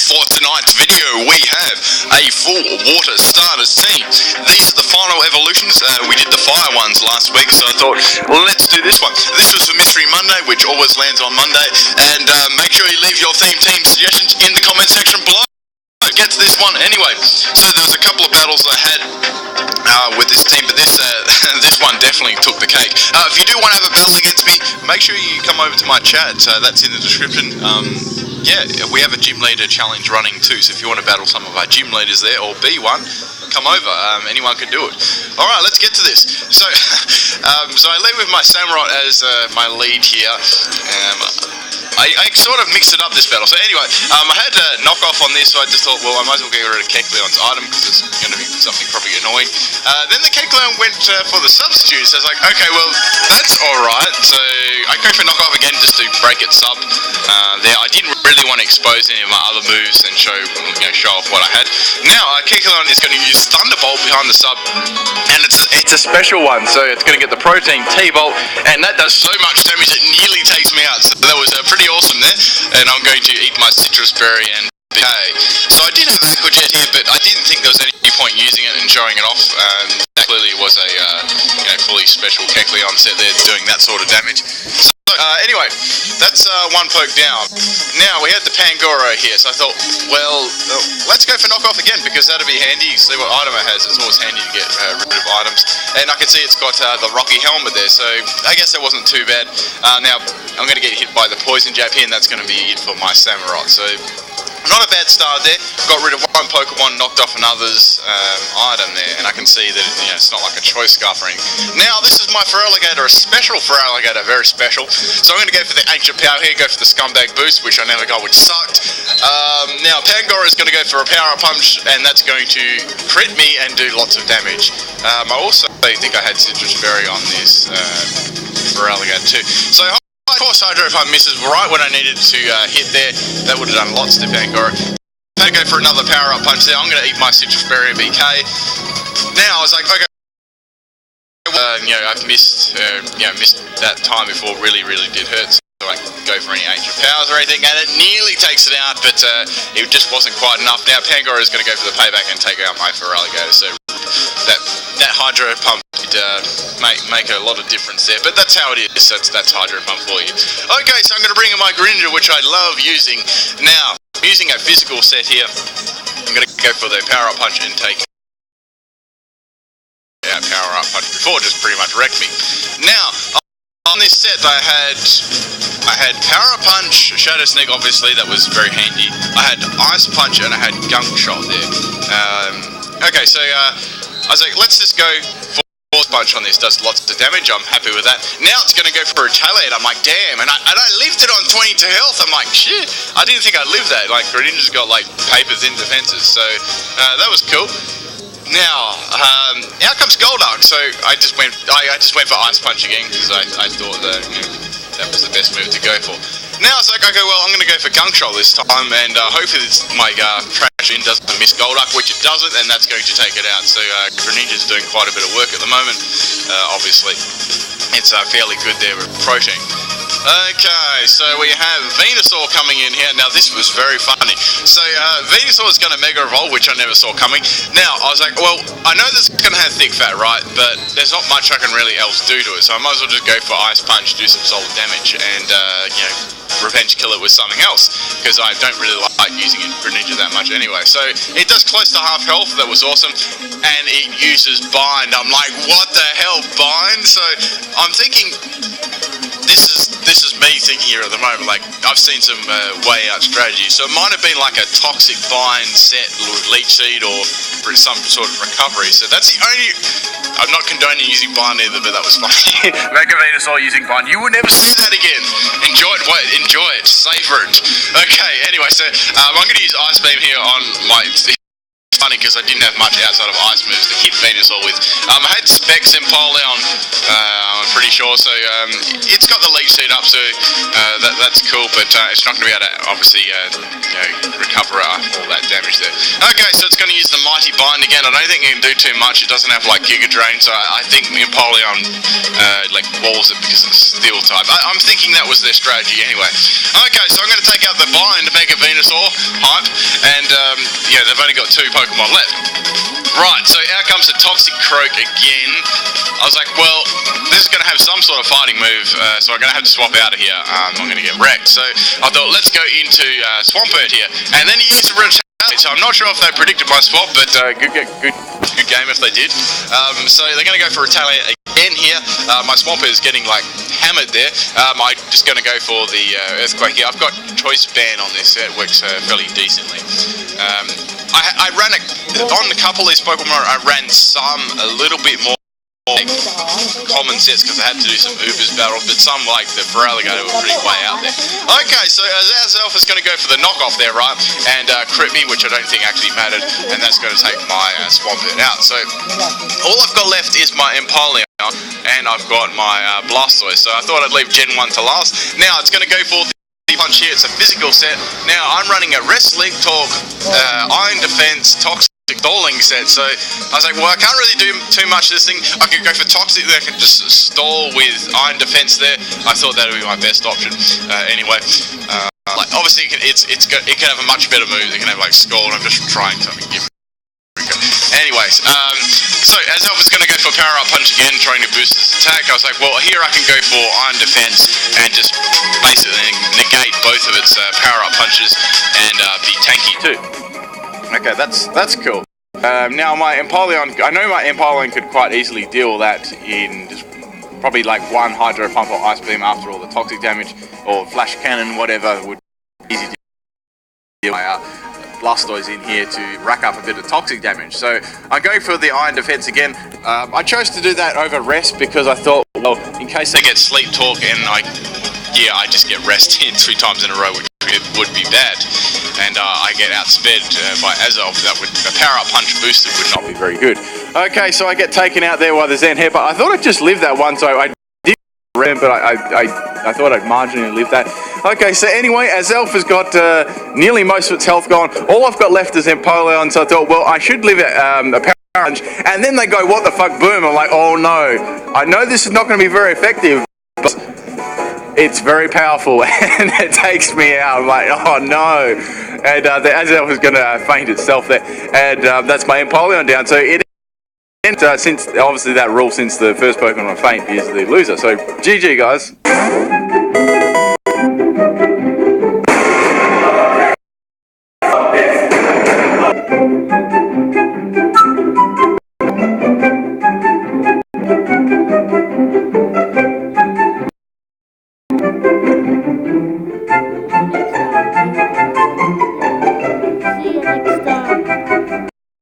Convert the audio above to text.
for tonight's video, we have a full water starters team. These are the final evolutions. We did the fire ones last week, so I thought, well, let's do this one. This was for Mystery Monday, which always lands on Monday, and make sure you leave your theme team suggestions in the comment section below. Get to this one anyway. So there was a couple of battles I had with this team, but this this one definitely took the cake. If you do want to have a battle against me, make sure you come over to my chat. That's in the description. Yeah, we have a gym leader challenge running too, so if you want to battle some of our gym leaders there, or be one, come over. Anyone can do it. Alright, let's get to this. So so I lead with my samurut as my lead here. I sort of mixed it up this battle. So anyway, I had a knockoff on this, so I just thought, well, I might as well get rid of Kecleon's item because it's going to be something probably annoying. Then the Kecleon went for the substitute, so I was like, okay, well, that's alright. So I go for knockoff again just to break it sub there. I didn't really want to expose any of my other moves and show off what I had. Now, Kecleon is going to use Thunderbolt behind the sub, and it's a special one, so it's going to get the protein T-Bolt, and that does so much damage it nearly takes me out. So that was pretty awesome there, and I'm going to eat my citrus berry and okay. So I did have Aqua Jet here, but I didn't think there was any point using it and showing it off. That clearly was a fully special Kecleon set there doing that sort of damage. So anyway, that's one poke down. Now we had the Pangoro here, so I thought, well, let's go for knockoff again because that'll be handy. See what item it has. It's always handy to get rid of items. And I can see it's got the Rocky helmet there, so I guess that wasn't too bad. Now I'm going to get hit by the poison jab here, and that's going to be it for my samurut. So not a bad start there. Got rid of one Pokemon, knocked off another's item there, and I can see that it's not like a choice scarf or anything. Now this is my Feraligatr, a special Feraligatr, very special. So I'm going to go for the Ancient Power here, go for the Scumbag Boost, which I never got, which sucked. Now Pangoro is going to go for a Power Punch, and that's going to crit me and do lots of damage. I also think I had Citrus Berry on this Feraligatr too. So of course, Hydro Pump misses right when I needed to hit there. That would have done lots to Pangoro. I'm going to go for another power-up punch there. I'm going to eat my Citrus Berry and BK. Now, I was like, okay, I've missed that time before really did hurt. So I can go for any Ancient Powers or anything, and it nearly takes it out, but it just wasn't quite enough. Now, Pangoro is going to go for the payback and take out my Feraligatr. So that Hydro Pump did make a lot of difference there, but that's how it is. That's Hydro Pump for you. Okay, so I'm going to bring in my Grininja, which I love using. Now, I'm using a physical set here. I'm going to go for the Power Up Punch and take out Power Up Punch before, just pretty much wrecked me. Now, on this set I had Power Up Punch, Shadow Sneak, obviously, that was very handy. I had Ice Punch and I had Gunk Shot there. Okay, so I was like, let's just go for Force Punch on this, does lots of damage, I'm happy with that. Now it's going to go for Retaliate, I'm like, damn, and I lived it on 22 health, I'm like, shit, I didn't think I'd live that. Like, Greninja's got like papers in defenses, so that was cool. Now, out comes Golduck, so I just went for Ice Punch again, because I thought that was the best move to go for. Now it's like, okay, well, I'm going to go for Gunk Shot this time, and hopefully my trash in doesn't miss Golduck, which it doesn't, and that's going to take it out. So Greninja's doing quite a bit of work at the moment, obviously. It's fairly good there with protein. Okay, so we have Venusaur coming in here. Now this was very funny. So Venusaur is going to Mega Evolve, which I never saw coming. Now I was like, well, I know this is going to have thick fat, right? But there's not much I can really else do to it. So I might as well just go for Ice Punch, do some solid damage, and revenge kill it with something else, because I don't really like using Greninja that much anyway. So it does close to half health, that was awesome, and it uses Bind. I'm like, what the hell, Bind? So I'm thinking, this is me thinking here at the moment, like, I've seen some way out strategies, so it might have been like a Toxic Bind set with Leech Seed or some sort of recovery, so that's the only... I'm not condoning using Bind either, but that was funny. Mega Venusaur using Bind, you will never see that again. Enjoy it, wait, enjoy it, savor it. Okay, anyway, so I'm going to use Ice Beam here on my... It's funny because I didn't have much outside of ice moves to hit Venusaur with. I had Specs empoleon, I'm pretty sure, so it's got the Leech Seed up, so that's cool. cool, but it's not going to be able to obviously recover all that damage there. Okay, so it's going to use the mighty bind again. I don't think it can do too much. It doesn't have like Giga Drain, so I think Empoleon like walls it because it's steel type. I'm thinking that was their strategy anyway. Okay, so I'm going to take out the bind to make a Venusaur hype, and they've only got 2 Pokemon left. Right, so out comes the Toxic Croak again. I was like, well, this is going to have some sort of fighting move, so I'm going to have to swap out of here. I'm going to get wrecked. So I thought, let's go into Swampert here. And then he used a retaliate, so I'm not sure if they predicted my swap, but good game if they did. So they're going to go for retaliate again here. My Swampert is getting like hammered there. I'm just going to go for the Earthquake here. I've got Choice Ban on this, it works fairly decently. I ran on a couple of these Pokemon, I ran some a little bit more common sets because I had to do some Ubers battles, but some like the Feraligatr were pretty way out there. Okay, so Azelf is going to go for the knockoff there, right? And crit me, which I don't think actually mattered, and that's going to take my Swampert out. So all I've got left is my Empoleon, and I've got my Blaistois. So I thought I'd leave Gen 1 to last. Now it's going to go for the punch here. It's a physical set. Now I'm running a Rest Leak Talk, Iron Defense, Toxic stalling set, so I was like, well, I can't really do too much of this thing. I could go for Toxic there, I could just stall with Iron Defense there. I thought that would be my best option. Anyway, like obviously it can have a much better move. It can have like Scald. I'm just trying something different. Anyways, so Azelf is going to go for Power Up Punch again, trying to boost his attack. I was like, well, here I can go for Iron Defense and just basically negate both of its Power Up Punches and be tanky too. Okay, that's cool. Now my Empoleon, I know my Empoleon could quite easily deal that in just probably like one Hydro Pump or Ice Beam after all the toxic damage, or Flash Cannon, whatever would be easy to deal. My Blaistois in here to rack up a bit of toxic damage. So I'm going for the Iron Defense again. I chose to do that over Rest because I thought, well, in case they get Sleep Talk and I just get Rest in 3 times in a row, which would be bad, and I get outsped by Azelf. That would a Power Up Punch boosted would not be very good. Okay, so I get taken out there by the Zen Head, but I thought I'd just live that one, so I did ram, but I thought I'd marginally live that. Okay, so anyway, Azelf has got nearly most of its health gone. All I've got left is Empoleon, so I thought, well, I should live a Power Punch, and then they go, what the fuck, boom. I'm like, oh no, I know this is not going to be very effective, but it's very powerful, and it takes me out. I'm like, oh no. And the Azelf is going to faint itself there, and that's my Empoleon down. So it since obviously that rule, since the first Pokemon on faint is the loser. So GG guys.